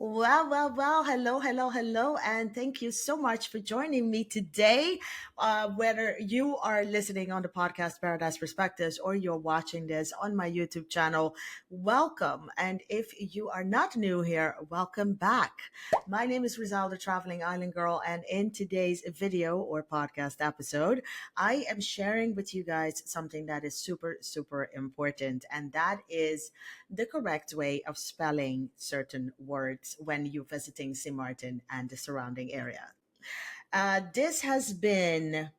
Well. Hello. And thank you so much for joining me today. Whether you are listening on the podcast Paradise Perspectives or you're watching this on my YouTube channel, welcome. And if you are not new here, welcome back. My name is Riselle, the Traveling Island Girl. And in today's video or podcast episode, I am sharing with you guys something that is super important. And that is the correct way of spelling certain words when you're visiting Sint Maarten and the surrounding area. This has been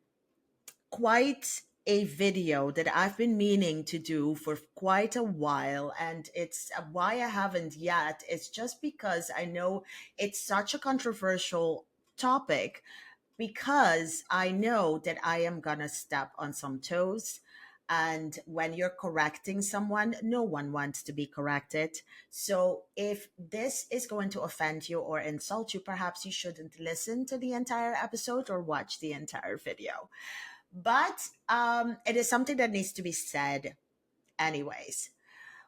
quite a video that I've been meaning to do for quite a while, and it's why I haven't yet. It's just because I know it's such a controversial topic because I know that I am gonna step on some toes. And when you're correcting someone, no one wants to be corrected. So if this is going to offend you or insult you, perhaps you shouldn't listen to the entire episode or watch the entire video. But it is something that needs to be said anyways.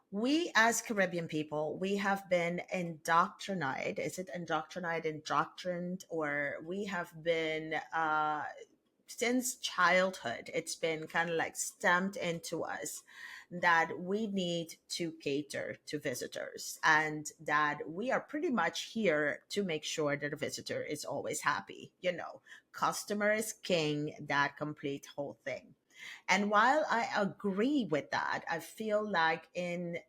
We as Caribbean people, we have been indoctrinated. Is it indoctrined, or we have been since childhood, it's been kind of like stamped into us that we need to cater to visitors and that we are pretty much here to make sure that a visitor is always happy. Customer is king, that complete whole thing. And while I agree with that, I feel like in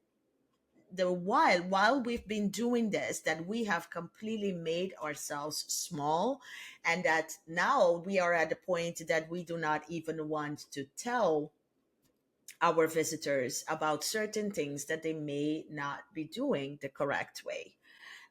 the while we've been doing this, that we have completely made ourselves small, and that now we are at the point that we do not even want to tell our visitors about certain things that they may not be doing the correct way.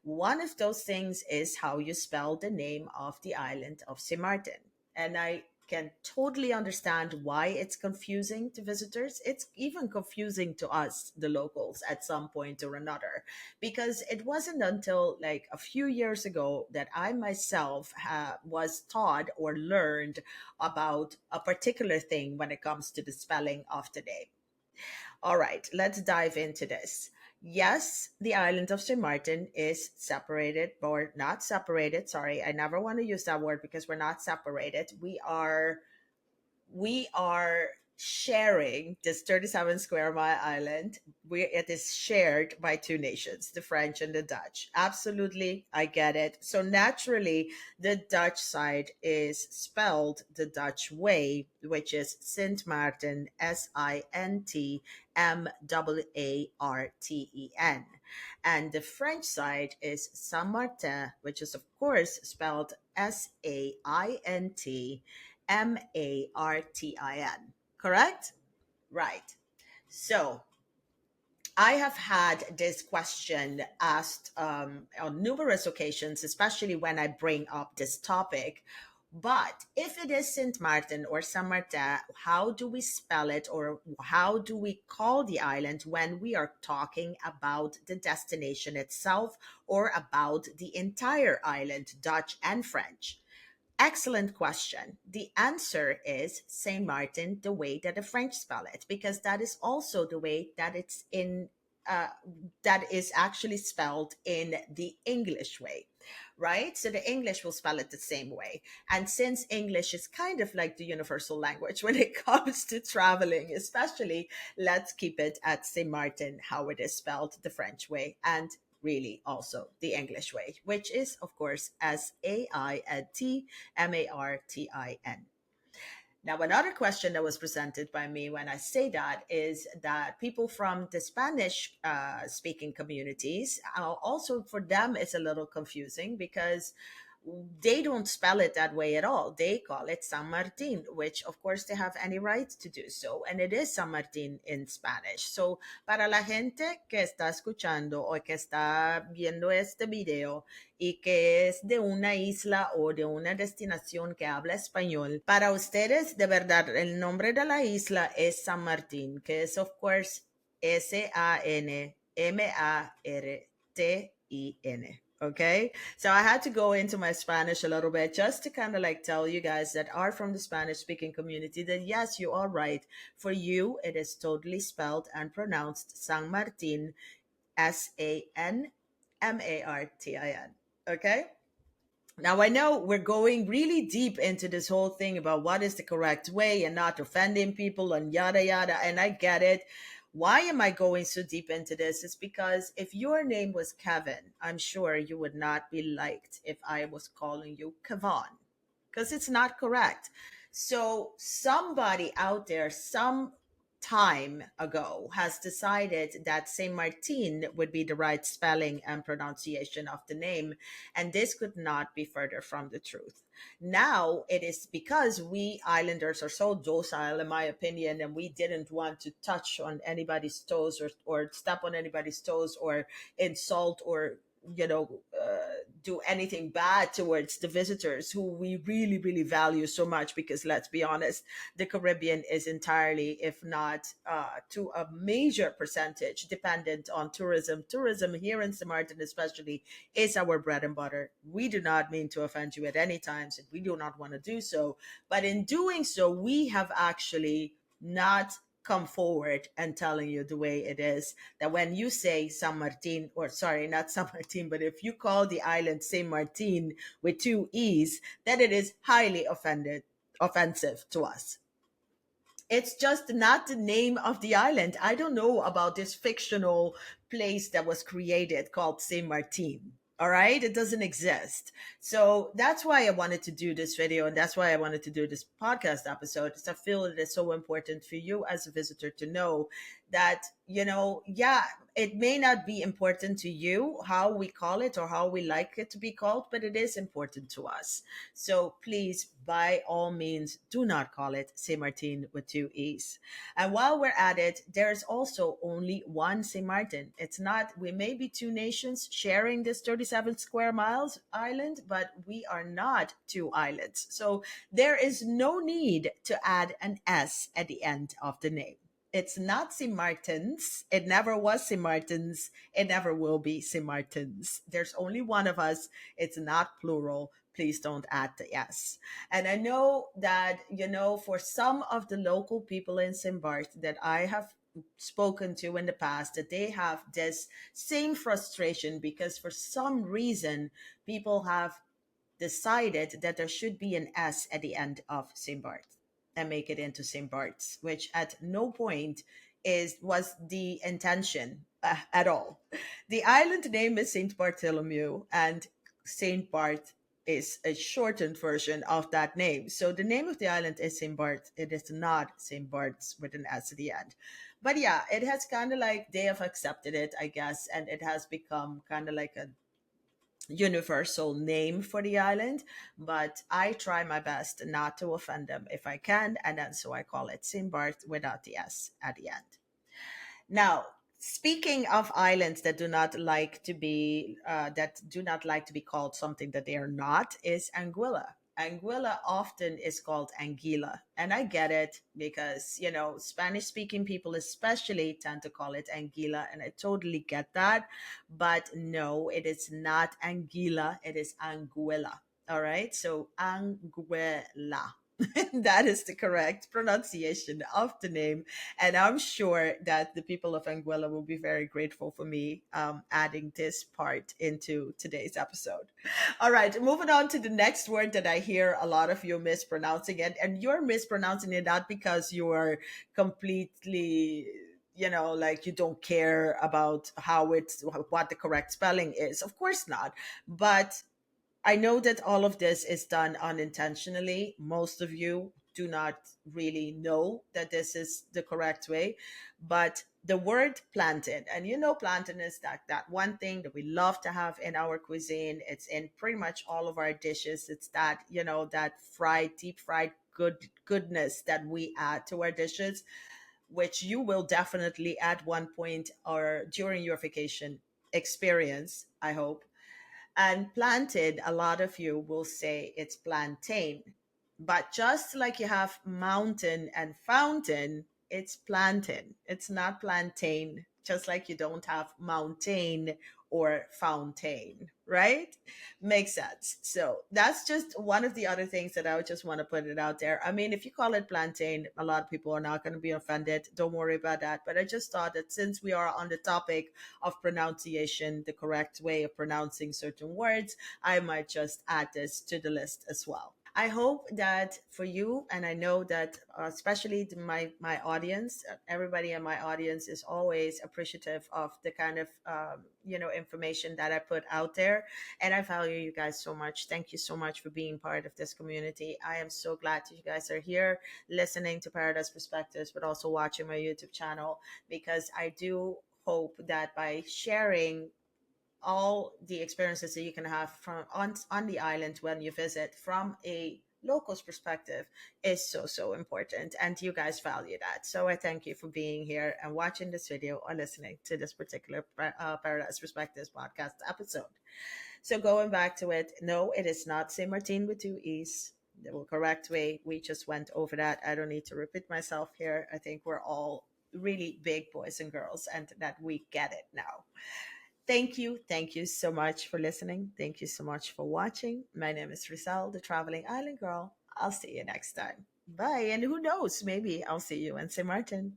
One of those things is how you spell the name of the island of St. Maarten. And I can totally understand why it's confusing to visitors. It's even confusing to us, the locals, at some point or another, because it wasn't until like a few years ago that I myself was taught or learned about a particular thing when it comes to the spelling of the name. All right, let's dive into this. Yes, the island of St. Maarten is separated, or not separated. Sorry, I never want to use that word because we're not separated. We are sharing this 37 square mile island. It is shared by two nations, the French and the Dutch. Absolutely, I get it. So naturally, the Dutch side is spelled the Dutch way, which is Sint Maarten, Sintmaarten. And the French side is Saint Martin, which is of course spelled Saint Martin. Correct? Right. So I have had this question asked on numerous occasions, especially when I bring up this topic. But if it is Saint Martin or Saint Martin, how do we spell it, or how do we call the island when we are talking about the destination itself or about the entire island, Dutch and French? Excellent question. The answer is Saint Martin, the way that the French spell it, because that is also the way that it's in, uh, that is actually spelled in the English way, right? So the English will spell it the same way. And since English is kind of like the universal language when it comes to traveling, especially, let's keep it at Saint Martin, how it is spelled the French way. And really also the English way, which is, of course, Saintmartin. Now, another question that was presented by me when I say that is that people from the Spanish speaking communities, also for them, it's a little confusing because they don't spell it that way at all. They call it San Martin, which of course they have any right to do so. And it is San Martin in Spanish. So para la gente que está escuchando o que está viendo este video y que es de una isla o de una destinación que habla español, para ustedes de verdad el nombre de la isla es San Martín, que es of course Sanmartin. Okay, so I had to go into my Spanish a little bit just to kind of like tell you guys that are from the Spanish speaking community that yes, you are right. For you, it is totally spelled and pronounced San Martin, Martin. Okay. Now, I know we're going really deep into this whole thing about what is the correct way and not offending people and yada yada, and I get it. Why am I going so deep into this? It's because if your name was Kevin, I'm sure you would not be liked if I was calling you Kevon, because it's not correct. So somebody out there, some time ago, has decided that Saint Martin would be the right spelling and pronunciation of the name, and this could not be further from the truth. Now it is because we islanders are so docile, in my opinion, and we didn't want to touch on anybody's toes, or step on anybody's toes, or insult, or you know do anything bad towards the visitors who we really really value so much, because let's be honest, the Caribbean is entirely, if not to a major percentage, dependent on tourism. Tourism here in St. Martin especially is our bread and butter. We do not mean to offend you at any times, and we do not want to do so. But in doing so, we have actually not come forward and telling you the way it is, that when you say San Martin, or sorry, not San Martin, but if you call the island Saint Martin with two E's, then it is highly offensive to us. It's just not the name of the island. I don't know about this fictional place that was created called Saint Martin. All right, it doesn't exist. So that's why I wanted to do this video, and that's why I wanted to do this podcast episode. Is I feel it is so important for you as a visitor to know that, yeah, it may not be important to you how we call it or how we like it to be called, but it is important to us. So please, by all means, do not call it Saint Martin with two E's. And while we're at it, there's also only one Saint Martin. It's not, we may be two nations sharing this 37 square miles island, but we are not two islands. So there is no need to add an S at the end of the name. It's not St. Martin's. It never was St. Martin's. It never will be St. Martin's. There's only one of us. It's not plural. Please don't add the S. And I know that, for some of the local people in St. Bart that I have spoken to in the past, that they have this same frustration because for some reason people have decided that there should be an S at the end of St. Bart and make it into St. Bart's, which at no point was the intention at all. The island name is St. Bartholomew, and St. Bart is a shortened version of that name. So the name of the island is St. Bart. It is not St. Bart's with an S at the end. But yeah, it has kind of like, they have accepted it, I guess, and it has become kind of like a universal name for the island. But I try my best not to offend them if I can, and then so I call it St. Bart without the S at the end. Now, speaking of islands that do not like to be called something that they are not, is Anguilla. Anguilla often is called Anguilla, and I get it because Spanish speaking people especially tend to call it Anguilla, and I totally get that. But no, it is not Anguilla; it is Anguilla. All right, so Anguilla. That is the correct pronunciation of the name. And I'm sure that the people of Anguilla will be very grateful for me adding this part into today's episode. All right, moving on to the next word that I hear a lot of you mispronouncing it. And you're mispronouncing it not because you're completely like you don't care about what the correct spelling is. Of course not. But I know that all of this is done unintentionally. Most of you do not really know that this is the correct way. But the word plantain, and plantain is that one thing that we love to have in our cuisine. It's in pretty much all of our dishes. It's that, that deep fried goodness that we add to our dishes, which you will definitely at one point or during your vacation experience, I hope. And planted, a lot of you will say it's plantain. But just like you have mountain and fountain, it's plantain. It's not plantain. Just like you don't have mountain or fountain, right? Makes sense. So that's just one of the other things that I would just want to put it out there. I mean, if you call it plantain, a lot of people are not going to be offended. Don't worry about that. But I just thought that since we are on the topic of pronunciation, the correct way of pronouncing certain words, I might just add this to the list as well. I hope that for you, and I know that especially to my audience, everybody in my audience is always appreciative of the kind of information that I put out there, and I value you guys so much. Thank you so much for being part of this community. I am so glad that you guys are here listening to Paradise Perspectives, but also watching my YouTube channel, because I do hope that by sharing all the experiences that you can have from on the island when you visit from a local's perspective is so important, and you guys value that. So I thank you for being here and watching this video or listening to this particular Paradise Perspectives podcast episode. So going back to it, no, it is not Saint Martin with two E's. The correct way, we just went over that. I don't need to repeat myself here. I think we're all really big boys and girls and that we get it now. Thank you. Thank you so much for listening. Thank you so much for watching. My name is Riselle, the Traveling Island Girl. I'll see you next time. Bye. And who knows, maybe I'll see you in St. Martin.